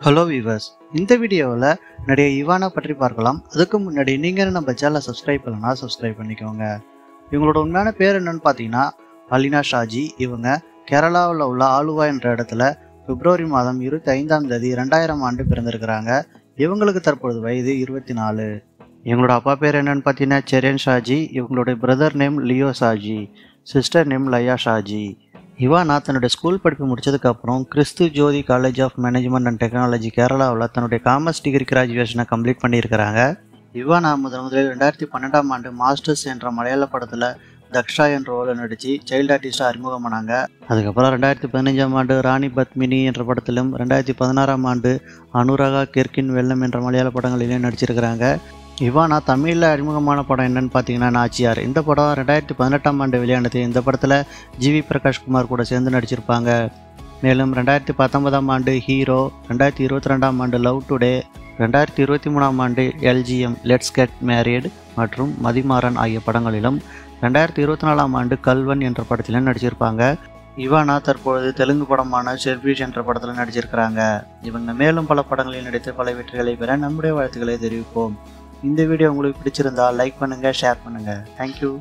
Hello viewers, இந்த வீடியோவில் நிறைய இவானா பற்றி பார்க்கலாம். அதுக்கு முன்னாடி நீங்கள் நம்ம சேனலை சப்ஸ்கிரைப் பண்ணலன்னா சப்ஸ்கிரைப் பண்ணிக்கோங்க. இவங்களோட உண்மையான பேர் என்னன்னு பார்த்தீங்கன்னா அலினா ஷாஜி. இவங்க கேரளாவில் உள்ள ஆலுவா என்ற இடத்துல பிப்ரவரி மாதம் 25ஆம் தேதி 2000 ஆண்டு பிறந்திருக்கிறாங்க. இவங்களுக்கு தற்பொழுது வயது 24. இவங்களோட அப்பா பேர் என்னன்னு பார்த்தீங்கன்னா செரியன் ஷாஜி. இவங்களுடைய brother name Leo Shaji, sister name Laya Shaji. Ivana தன்னுடைய ஸ்கூல் படிப்பு முடிச்சதுக்கப்புறம் Kristu Jyoti college of management and technology கேரளாவில் தன்னுடைய காமர்ஸ் டிகிரி கிராஜுவேஷனை கம்ப்ளீட் பண்ணியிருக்கிறாங்க. இவானா முதலில் 2012ஆம் ஆண்டு மாஸ்டர்ஸ் என்ற மலையாள படத்தில் தக்ஷா என்ற ரோலை நடித்து சைல்டு ஆர்டிஸ்டாக அறிமுகமானாங்க. அதுக்கப்புறம் 2015ஆம் ஆண்டு ராணி பத்மினி என்ற படத்திலும் 2016ஆம் ஆண்டு அனுராகா கெர்கின் வெள்ளம் என்ற மலையாள படங்களிலையும் நடிச்சிருக்கிறாங்க. இவானா தமிழில் அறிமுகமான படம் என்னன்னு பார்த்தீங்கன்னா நாச்சியார். இந்த படம் 2018ஆம் ஆண்டு வெளியானது. இந்த படத்தில் ஜிவி பிரகாஷ்குமார் கூட சேர்ந்து நடிச்சிருப்பாங்க. மேலும் 2019ஆம் ஆண்டு ஹீரோ, 2022ஆம் ஆண்டு லவ் டுடே, 2023ஆம் ஆண்டு எல்ஜிஎம் லெட்ஸ் கெட் மேரிட் மற்றும் மதிமாறன் ஆகிய படங்களிலும் 2024ஆம் ஆண்டு கல்வன் என்ற படத்திலும் நடிச்சிருப்பாங்க. இவானா தற்பொழுது தெலுங்கு படமான ஷெர்பீஷ் என்ற படத்தில் நடிச்சிருக்கிறாங்க. இவங்க மேலும் பல படங்களில் நடித்து பல வெற்றிகளை பெற நம்முடைய வாழ்த்துக்களை தெரிவிப்போம். இந்த வீடியோ உங்களுக்கு பிடிச்சிருந்தா லைக் பண்ணுங்கள், ஷேர் பண்ணுங்கள். தேங்க்யூ.